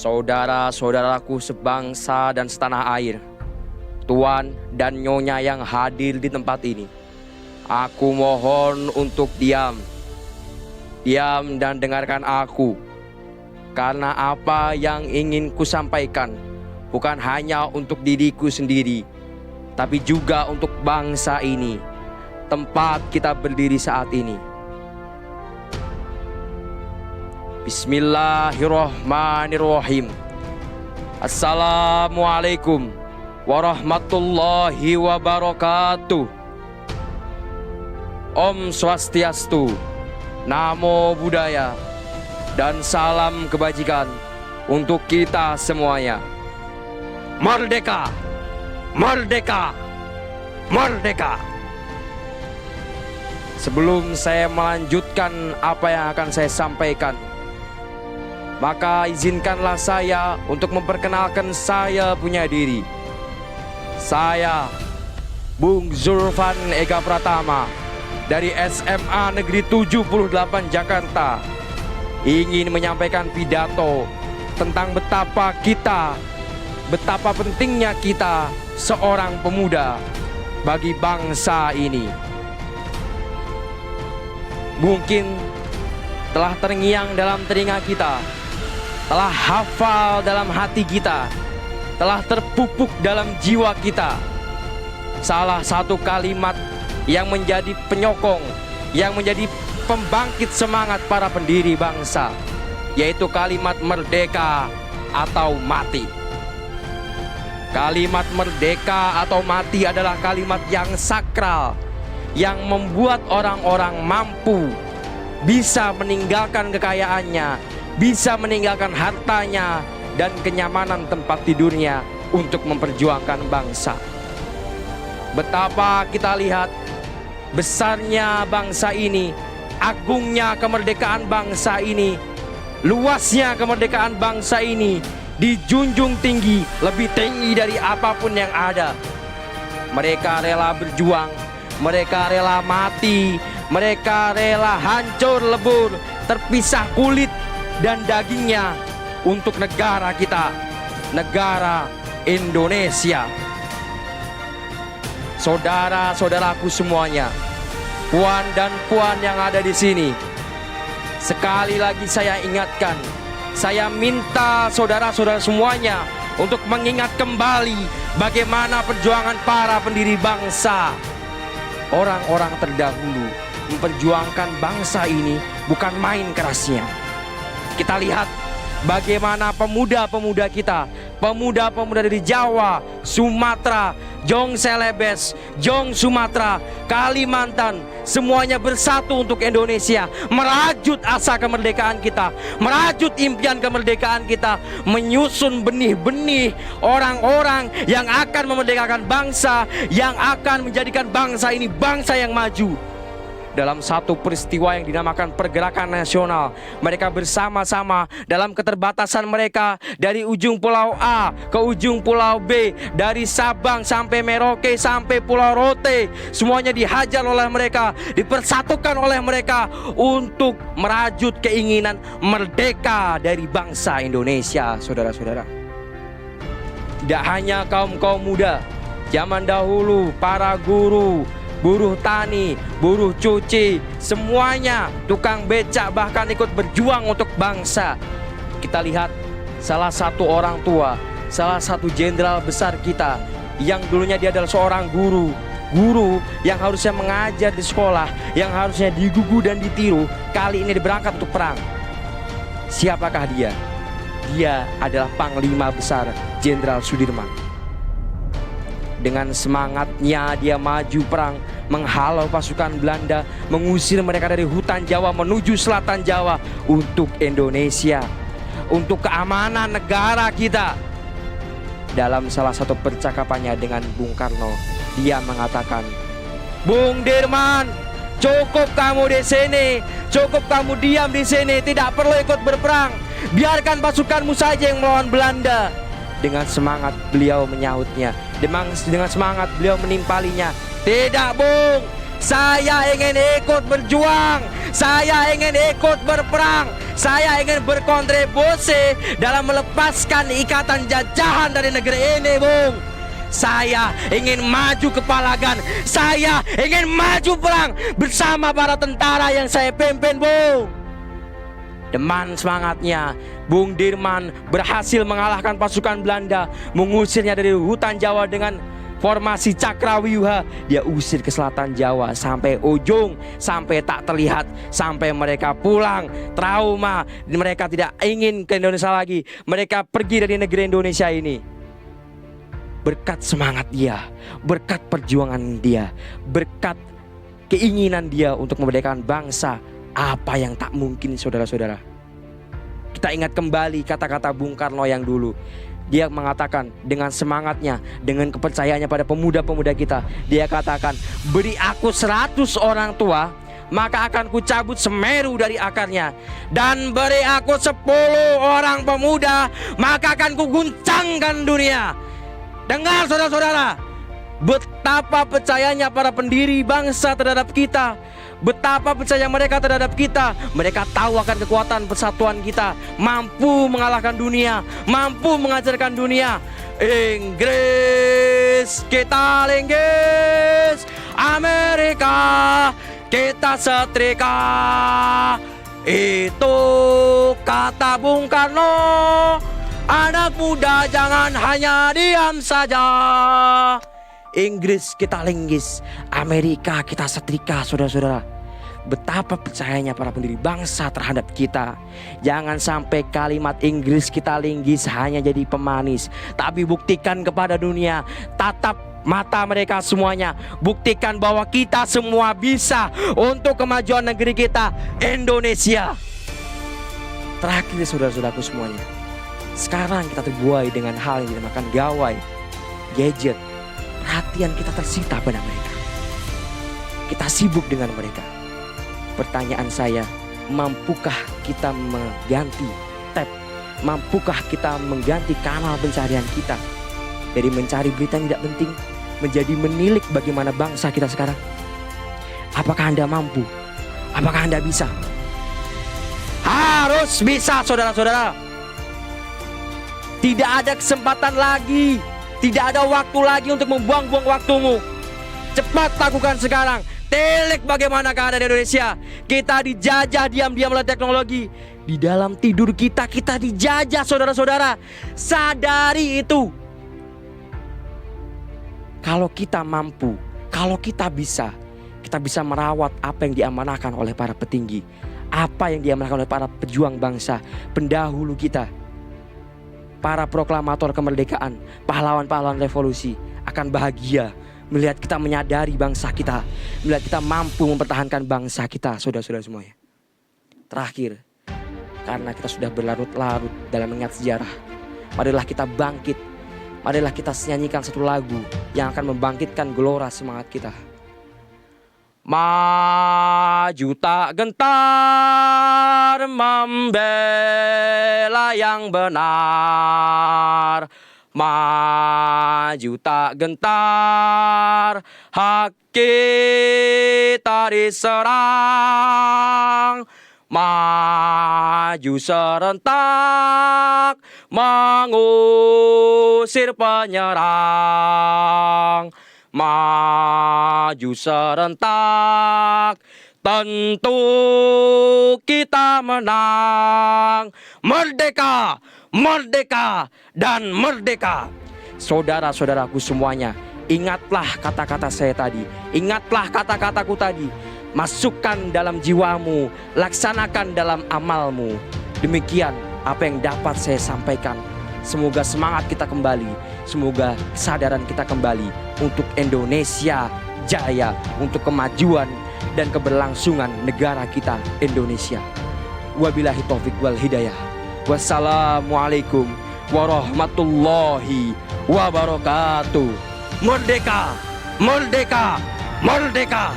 Saudara-saudaraku sebangsa dan setanah air, tuan dan nyonya yang hadir di tempat ini, aku mohon untuk diam dan dengarkan aku. Karena apa yang ingin kusampaikan bukan hanya untuk diriku sendiri, tapi juga untuk bangsa ini, tempat kita berdiri saat ini. Bismillahirrahmanirrahim. Assalamualaikum warahmatullahi wabarakatuh. Om Swastiastu, Namo Buddhaya, dan salam kebajikan untuk kita semuanya. Merdeka! Merdeka! Merdeka! Sebelum saya melanjutkan apa yang akan saya sampaikan, maka izinkanlah saya untuk memperkenalkan saya punya diri. Saya Bung Zulfan Ega Pratama dari SMA Negeri 78 Jakarta ingin menyampaikan pidato tentang betapa pentingnya kita seorang pemuda bagi bangsa ini. Mungkin telah terngiang dalam telinga kita, telah hafal dalam hati kita, telah terpupuk dalam jiwa kita salah satu kalimat yang menjadi penyokong, yang menjadi pembangkit semangat para pendiri bangsa, yaitu kalimat merdeka atau mati. Kalimat merdeka atau mati adalah kalimat yang sakral, yang membuat orang-orang mampu bisa meninggalkan kekayaannya, bisa meninggalkan hartanya dan kenyamanan tempat tidurnya untuk memperjuangkan bangsa. Betapa kita lihat besarnya bangsa ini, agungnya kemerdekaan bangsa ini, luasnya kemerdekaan bangsa ini dijunjung tinggi, lebih tinggi dari apapun yang ada. Mereka rela berjuang, mereka rela mati, mereka rela hancur lebur, terpisah kulit dan dagingnya untuk negara kita, negara Indonesia. Saudara-saudaraku semuanya, puan dan puan yang ada di sini, sekali lagi saya ingatkan, saya minta saudara-saudara semuanya untuk mengingat kembali bagaimana perjuangan para pendiri bangsa. Orang-orang terdahulu memperjuangkan bangsa ini bukan main kerasnya. Kita lihat bagaimana pemuda-pemuda kita, pemuda-pemuda dari Jawa, Sumatera, Jong Celebes, Jong Sumatera, Kalimantan, semuanya bersatu untuk Indonesia, merajut asa kemerdekaan kita, merajut impian kemerdekaan kita, menyusun benih-benih orang-orang yang akan memerdekakan bangsa, yang akan menjadikan bangsa ini bangsa yang maju. Dalam satu peristiwa yang dinamakan pergerakan nasional, mereka bersama-sama dalam keterbatasan mereka, dari ujung pulau A ke ujung pulau B, dari Sabang sampai Merauke sampai Pulau Rote, semuanya dihajar oleh mereka, dipersatukan oleh mereka untuk merajut keinginan merdeka dari bangsa Indonesia. Saudara-saudara, tidak hanya kaum-kaum muda zaman dahulu, para guru, buruh tani, buruh cuci, semuanya, tukang becak bahkan ikut berjuang untuk bangsa. Kita lihat salah satu orang tua, salah satu jenderal besar kita yang dulunya dia adalah seorang guru yang harusnya mengajar di sekolah, yang harusnya digugu dan ditiru, kali ini berangkat untuk perang. Siapakah dia? Dia adalah Panglima Besar Jenderal Sudirman. Dengan semangatnya dia maju perang, menghalau pasukan Belanda, mengusir mereka dari hutan Jawa menuju selatan Jawa untuk Indonesia, untuk keamanan negara kita. Dalam salah satu percakapannya dengan Bung Karno, dia mengatakan, "Bung Dirman, cukup kamu di sini, cukup kamu diam di sini, tidak perlu ikut berperang. Biarkan pasukanmu saja yang melawan Belanda." Dengan semangat beliau menyahutnya, dengan semangat beliau menimpalinya, "Tidak Bung, saya ingin ikut berjuang, Saya ingin ikut berperang. Saya ingin berkontribusi dalam melepaskan ikatan jajahan dari negeri ini, Bung. Saya ingin maju ke Palagan. Saya ingin maju perang bersama para tentara yang saya pimpin, Bung. Deman semangatnya, Bung Dirman berhasil mengalahkan pasukan Belanda, mengusirnya dari hutan Jawa dengan formasi Cakrawiyuha. Dia usir ke selatan Jawa sampai ujung, sampai tak terlihat, sampai mereka pulang trauma. Mereka tidak ingin ke Indonesia lagi. Mereka pergi dari negeri Indonesia ini. Berkat semangat dia, berkat perjuangan dia, berkat keinginan dia untuk memerdekakan bangsa, apa yang tak mungkin, saudara-saudara. Kita ingat kembali kata-kata Bung Karno yang dulu. Dia mengatakan dengan semangatnya, dengan kepercayaannya pada pemuda-pemuda kita. Dia katakan, beri aku 100 orang tua, maka akan kucabut Semeru dari akarnya. Dan beri aku 10 orang pemuda, maka akan kuguncangkan dunia. Dengar saudara-saudara, betapa percayanya para pendiri bangsa terhadap kita. Betapa percaya mereka terhadap kita. Mereka tahu akan kekuatan persatuan kita, mampu mengalahkan dunia, mampu mengajarkan dunia. Inggris kita linggis, Amerika kita setrika. Itu kata Bung Karno. Anak muda jangan hanya diam saja. Inggris kita linggis, Amerika kita setrika, saudara-saudara. Betapa percayanya para pendiri bangsa terhadap kita. Jangan sampai kalimat Inggris kita linggis hanya jadi pemanis, tapi buktikan kepada dunia, tatap mata mereka semuanya, buktikan bahwa kita semua bisa untuk kemajuan negeri kita, Indonesia. Terakhir saudara-saudaraku semuanya, sekarang kita terbuai dengan hal yang dinamakan gawai, gadget. Perhatian kita tersita pada mereka. Kita sibuk dengan mereka. Pertanyaan saya, mampukah kita mengganti tab? Mampukah kita mengganti kanal pencarian kita dari mencari berita yang tidak penting menjadi menilik bagaimana bangsa kita sekarang? Apakah Anda mampu? Apakah Anda bisa? Harus bisa, saudara-saudara. Tidak ada kesempatan lagi, tidak ada waktu lagi untuk membuang-buang waktumu. Cepat lakukan sekarang. Tilik bagaimana keadaan Indonesia. Kita dijajah diam-diam oleh teknologi. Di dalam tidur kita dijajah, saudara-saudara. Sadari itu. Kalau kita mampu, kalau kita bisa merawat apa yang diamanahkan oleh para petinggi, apa yang diamanahkan oleh para pejuang bangsa, pendahulu kita, para proklamator kemerdekaan, pahlawan-pahlawan revolusi akan bahagia melihat kita menyadari bangsa kita, melihat kita mampu mempertahankan bangsa kita, saudara-saudara semuanya. Terakhir, karena kita sudah berlarut-larut dalam mengingat sejarah, marilah kita bangkit, marilah kita nyanyikan satu lagu yang akan membangkitkan gelora semangat kita. Maju tak gentar membela yang benar, maju tak gentar hak kita diserang, maju serentak mengusir penyerang, maju serentak tentu kita menang. Merdeka, merdeka, dan merdeka. Saudara-saudaraku semuanya, ingatlah kata-kata saya tadi, ingatlah kata-kataku tadi. Masukkan dalam jiwamu, laksanakan dalam amalmu. Demikian apa yang dapat saya sampaikan. Semoga semangat kita kembali, semoga kesadaran kita kembali untuk Indonesia jaya, untuk kemajuan dan keberlangsungan negara kita Indonesia. Wabillahi taufik wal hidayah. Wassalamualaikum warahmatullahi wabarakatuh. Merdeka, merdeka, merdeka.